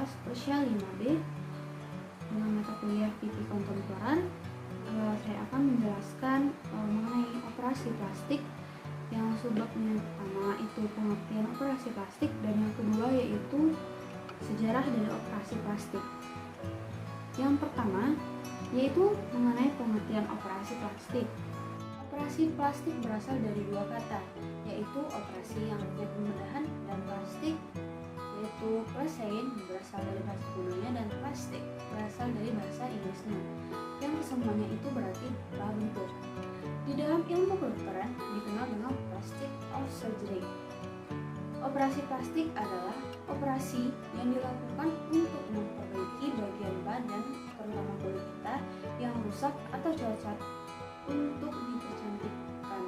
kelas Persia 5B dengan mata kuliah PP Kontemporer. Saya akan menjelaskan mengenai operasi plastik, yang sebabnya pertama itu pengertian operasi plastik, dan yang kedua yaitu sejarah dari operasi plastik. Yang pertama yaitu mengenai pengertian operasi plastik. Operasi plastik berasal dari dua kata, yaitu operasi yang artinya pembedahan, dan plastik yaitu plasein berasal dari bahasa kunonya, dan plastik berasal dari bahasa Inggrisnya, yang kesemuanya itu berarti bentuk. Di dalam ilmu kedokteran dikenal dengan plastic of surgery. Operasi plastik adalah operasi yang dilakukan untuk memperbaiki bagian badan, terutama kulit kita, yang rusak atau cacat untuk dipercantikkan.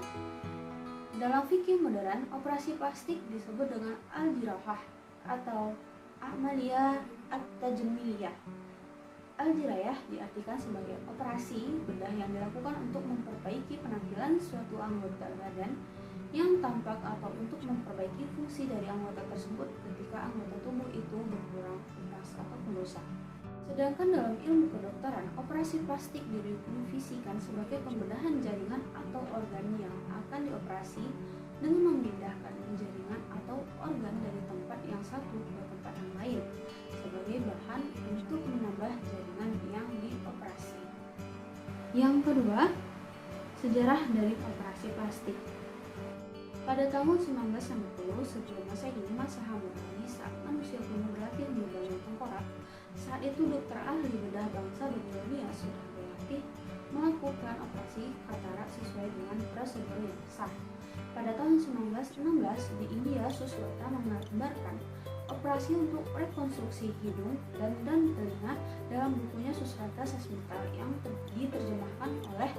Dalam fikih modern, operasi plastik disebut dengan al-jirahah atau amaliyah at-tajmiliyah. Al-jirayah diartikan sebagai operasi bedah yang dilakukan untuk memperbaiki penampilan suatu anggota badan yang tampak atau untuk memperbaiki fungsi dari anggota tersebut ketika anggota tubuh itu berkurang luas atau rusak. Sedangkan dalam ilmu kedokteran, operasi plastik didefinisikan sebagai pembedahan jaringan atau organ yang akan dioperasi dengan memindahkan jaringan atau organ dari tempat yang satu ke tempat yang lain sebagai bahan untuk menambah jaringan yang dioperasi. Yang kedua, sejarah dari operasi plastik. Pada tahun 1990 sebelum Masehi, masa Hammurabi, saat manusia kuno berlatih membangun tengkorak, saat itu dokter ahli bedah bangsa Babilonia sudah berlatih melakukan operasi katarak sesuai dengan prosedur yang sah. Pada tahun 1916 di India, Suswata mengabarkan operasi untuk rekonstruksi hidung dan telinga dalam bukunya Susrata Sasmita yang diterjemahkan oleh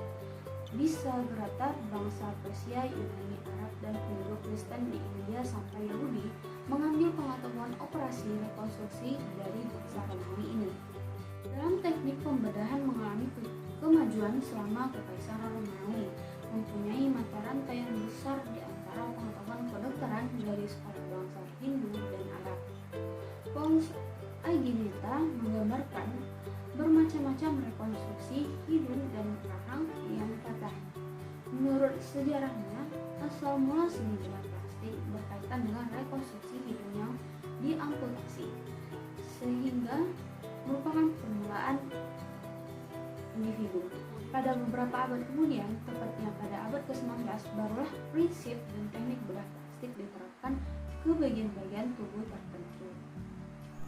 Bisa-Grata, bangsa Persia, Yunani, Arab, dan penduduk Kristen di India sampai Yahudi mengambil pengetahuan operasi rekonstruksi dari bangsa Romawi ini. Dalam teknik pembedahan mengalami kemajuan selama Kekaisaran Romawi, mempunyai mata rantai yang besar di antara pengetahuan kedokteran dari sekolah bangsa Hindu dan Arab. Paulus Aigineta menggambarkan bermacam-macam rekonstruksi hidung dan rahang yang patah. Menurut sejarahnya, asal mula seni bedah plastik berkaitan dengan rekonstruksi hidung yang diamputasi, sehingga merupakan permulaan individu. Pada beberapa abad kemudian, tepatnya pada abad ke-19, barulah prinsip dan teknik bedah plastik diterapkan ke bagian-bagian tubuh tertentu.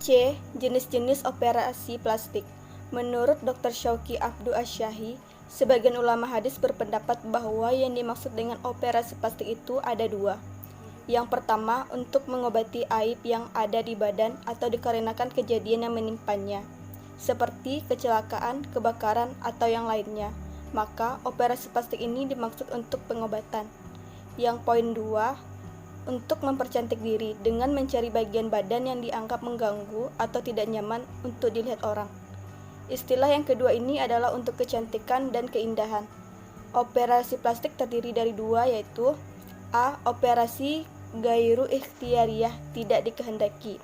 C. Jenis-jenis operasi plastik. Menurut Dr. Syauqi Abdu Asy-Syahi, sebagian ulama hadis berpendapat bahwa yang dimaksud dengan operasi plastik itu ada dua. Yang pertama, untuk mengobati aib yang ada di badan atau dikarenakan kejadian yang menimpanya, seperti kecelakaan, kebakaran, atau yang lainnya. Maka, operasi plastik ini dimaksud untuk pengobatan. Yang poin 2, untuk mempercantik diri dengan mencari bagian badan yang dianggap mengganggu atau tidak nyaman untuk dilihat orang. Istilah yang kedua ini adalah untuk kecantikan dan keindahan. Operasi plastik terdiri dari dua, yaitu A. Operasi gairu ikhtiariyah, tidak dikehendaki.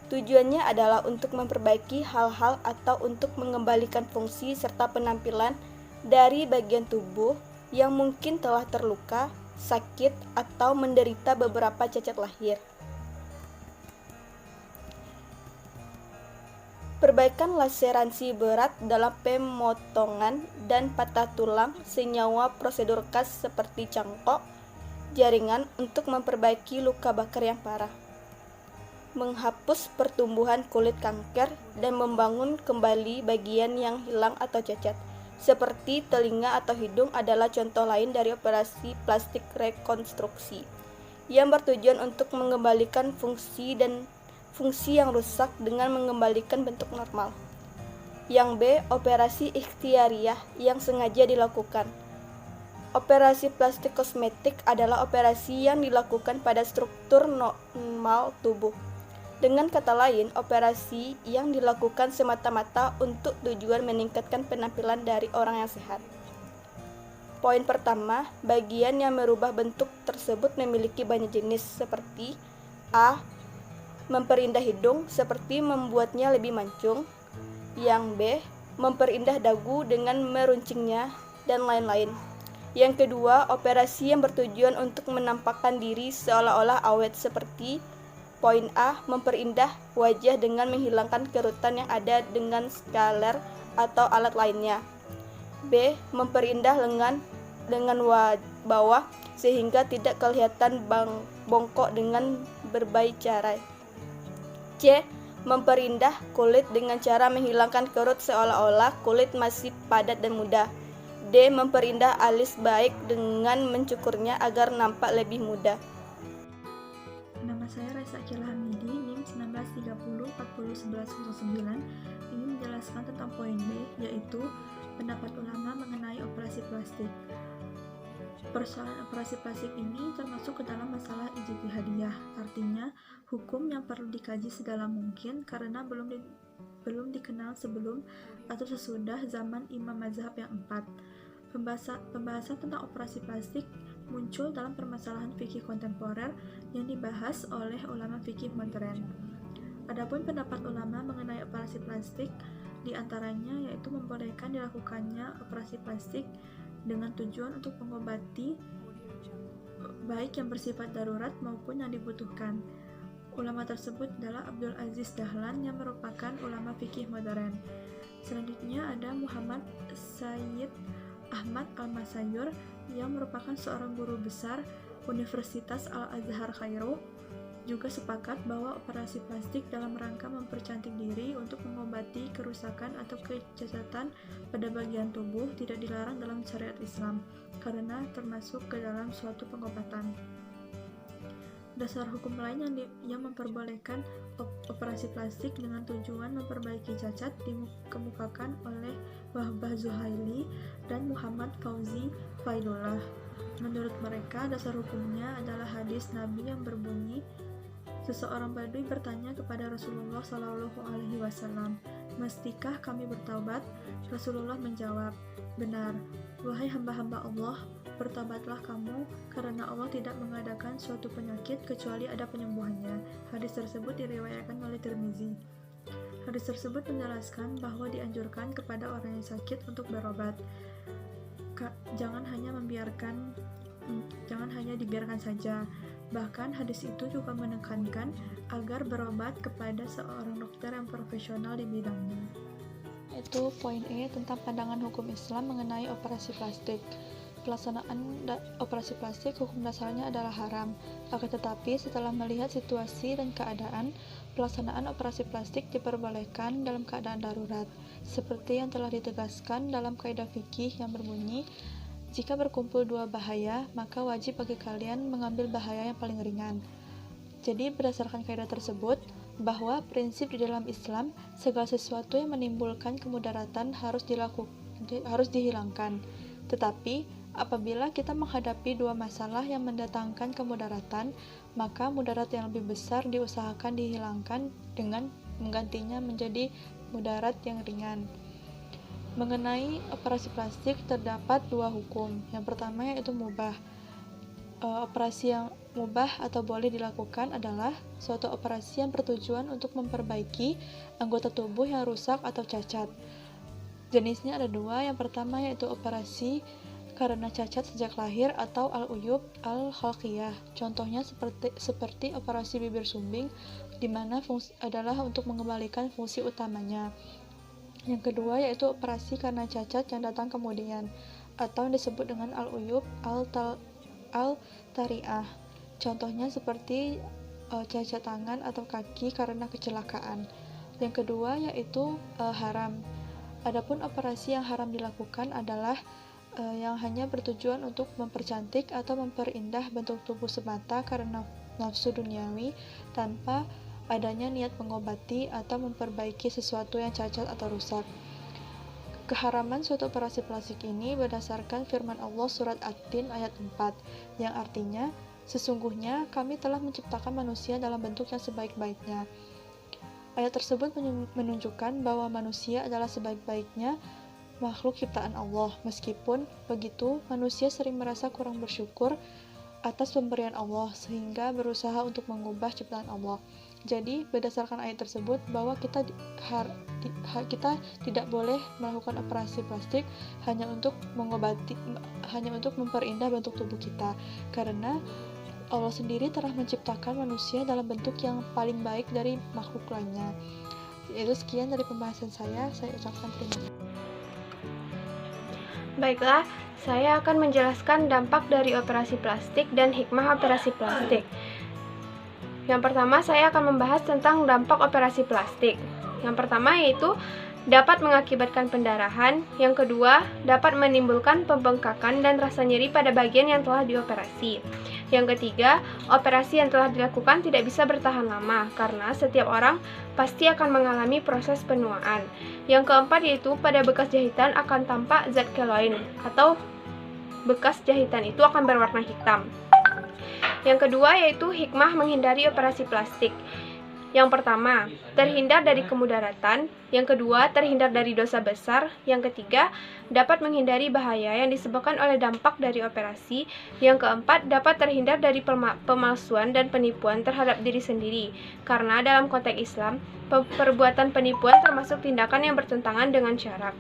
Tujuannya adalah untuk memperbaiki hal-hal atau untuk mengembalikan fungsi serta penampilan dari bagian tubuh yang mungkin telah terluka, sakit, atau menderita beberapa cacat lahir. Perbaikan laseransi berat dalam pemotongan dan patah tulang senyawa prosedur khas seperti cangkok, jaringan untuk memperbaiki luka bakar yang parah. Menghapus pertumbuhan kulit kanker dan membangun kembali bagian yang hilang atau cacat, seperti telinga atau hidung adalah contoh lain dari operasi plastik rekonstruksi yang bertujuan untuk mengembalikan fungsi yang rusak dengan mengembalikan bentuk normal. Yang B. Operasi ikhtiariyah yang sengaja dilakukan. Operasi plastik kosmetik adalah operasi yang dilakukan pada struktur normal tubuh. Dengan kata lain, operasi yang dilakukan semata-mata untuk tujuan meningkatkan penampilan dari orang yang sehat. Poin pertama, bagian yang merubah bentuk tersebut memiliki banyak jenis seperti A. memperindah hidung seperti membuatnya lebih mancung. Yang B, memperindah dagu dengan meruncingnya, dan lain-lain. Yang kedua, operasi yang bertujuan untuk menampakkan diri seolah-olah awet seperti poin A, memperindah wajah dengan menghilangkan kerutan yang ada dengan scaler atau alat lainnya. B, memperindah lengan dengan bawah sehingga tidak kelihatan bongkok dengan berbagai cara. C, memperindah kulit dengan cara menghilangkan kerut seolah-olah kulit masih padat dan mudah. D, memperindah alis baik dengan mencukurnya agar nampak lebih mudah. Nama saya Raisa Akila Hamidi, NIM 1930401109. Ini menjelaskan tentang poin B, yaitu pendapat ulama mengenai operasi plastik. Persoalan operasi plastik ini termasuk ke dalam masalah ijtihadiyah, artinya hukum yang perlu dikaji sedalam mungkin karena belum dikenal sebelum atau sesudah zaman imam mazhab yang 4. Pembahasan tentang operasi plastik muncul dalam permasalahan fikih kontemporer yang dibahas oleh ulama fikih modern. Adapun pendapat ulama mengenai operasi plastik diantaranya yaitu membolehkan dilakukannya operasi plastik dengan tujuan untuk mengobati baik yang bersifat darurat maupun yang dibutuhkan. Ulama tersebut adalah Abdul Aziz Dahlan yang merupakan ulama fikih modern. Selanjutnya ada Muhammad Sayyid Ahmad Al-Masayur yang merupakan seorang guru besar Universitas Al-Azhar Kairo juga sepakat bahwa operasi plastik dalam rangka mempercantik diri untuk mengobati kerusakan atau kecacatan pada bagian tubuh tidak dilarang dalam syariat Islam karena termasuk ke dalam suatu pengobatan. Dasar hukum lain yang memperbolehkan operasi plastik dengan tujuan memperbaiki cacat dikemukakan oleh Wahbah Zuhaili dan Muhammad Fauzi Faidullah. Menurut mereka, dasar hukumnya adalah hadis Nabi yang berbunyi, seseorang Badui bertanya kepada Rasulullah SAW, "Mestikah kami bertaubat?" Rasulullah menjawab, "Benar, wahai hamba-hamba Allah, bertobatlah kamu karena Allah tidak mengadakan suatu penyakit kecuali ada penyembuhannya." Hadis tersebut diriwayatkan oleh Tirmizi. Hadis tersebut menjelaskan bahwa dianjurkan kepada orang yang sakit untuk berobat. Jangan hanya dibiarkan saja. Bahkan hadis itu juga menekankan agar berobat kepada seorang dokter yang profesional di bidangnya. Itu poin E tentang pandangan hukum Islam mengenai operasi plastik. Pelaksanaan operasi plastik hukum dasarnya adalah haram. Akan tetapi setelah melihat situasi dan keadaan, pelaksanaan operasi plastik diperbolehkan dalam keadaan darurat, seperti yang telah ditegaskan dalam kaidah fikih yang berbunyi, jika berkumpul dua bahaya, maka wajib bagi kalian mengambil bahaya yang paling ringan. Jadi berdasarkan kaidah tersebut, bahwa prinsip di dalam Islam, segala sesuatu yang menimbulkan kemudaratan harus dihilangkan. Tetapi apabila kita menghadapi dua masalah yang mendatangkan kemudaratan, maka mudarat yang lebih besar diusahakan dihilangkan dengan menggantinya menjadi mudarat yang ringan. Mengenai operasi plastik terdapat dua hukum. Yang pertama yaitu mubah. Operasi yang mubah atau boleh dilakukan adalah suatu operasi yang bertujuan untuk memperbaiki anggota tubuh yang rusak atau cacat. Jenisnya ada dua. Yang pertama yaitu operasi karena cacat sejak lahir atau al-uyub al-khalqiyah. Contohnya seperti operasi bibir sumbing, di mana fungsi adalah untuk mengembalikan fungsi utamanya. Yang kedua yaitu operasi karena cacat yang datang kemudian, atau yang disebut dengan al-uyub al-tari'ah. Contohnya seperti cacat tangan atau kaki karena kecelakaan. Yang kedua yaitu haram. Adapun operasi yang haram dilakukan adalah yang hanya bertujuan untuk mempercantik atau memperindah bentuk tubuh semata karena nafsu duniawi tanpa adanya niat mengobati atau memperbaiki sesuatu yang cacat atau rusak. Keharaman suatu operasi plastik ini berdasarkan firman Allah surat At-Tin ayat 4 yang artinya, sesungguhnya kami telah menciptakan manusia dalam bentuk yang sebaik-baiknya. Ayat tersebut menunjukkan bahwa manusia adalah sebaik-baiknya makhluk ciptaan Allah. Meskipun begitu, manusia sering merasa kurang bersyukur atas pemberian Allah sehingga berusaha untuk mengubah ciptaan Allah. Jadi, berdasarkan ayat tersebut bahwa kita tidak boleh melakukan operasi plastik hanya untuk memperindah bentuk tubuh kita, karena Allah sendiri telah menciptakan manusia dalam bentuk yang paling baik dari makhluk lainnya. Itu sekian dari pembahasan saya ucapkan terima kasih. Baiklah, saya akan menjelaskan dampak dari operasi plastik dan hikmah operasi plastik. Yang pertama, saya akan membahas tentang dampak operasi plastik. Yang pertama yaitu dapat mengakibatkan pendarahan. Yang kedua, dapat menimbulkan pembengkakan dan rasa nyeri pada bagian yang telah dioperasi. Yang ketiga, operasi yang telah dilakukan tidak bisa bertahan lama karena setiap orang pasti akan mengalami proses penuaan. Yang keempat yaitu pada bekas jahitan akan tampak zat keloid atau bekas jahitan itu akan berwarna hitam. Yang kedua yaitu hikmah menghindari operasi plastik. Yang pertama, terhindar dari kemudaratan. Yang kedua, terhindar dari dosa besar. Yang ketiga, dapat menghindari bahaya yang disebabkan oleh dampak dari operasi. Yang keempat, dapat terhindar dari pemalsuan dan penipuan terhadap diri sendiri. Karena dalam konteks Islam, perbuatan penipuan termasuk tindakan yang bertentangan dengan syarak.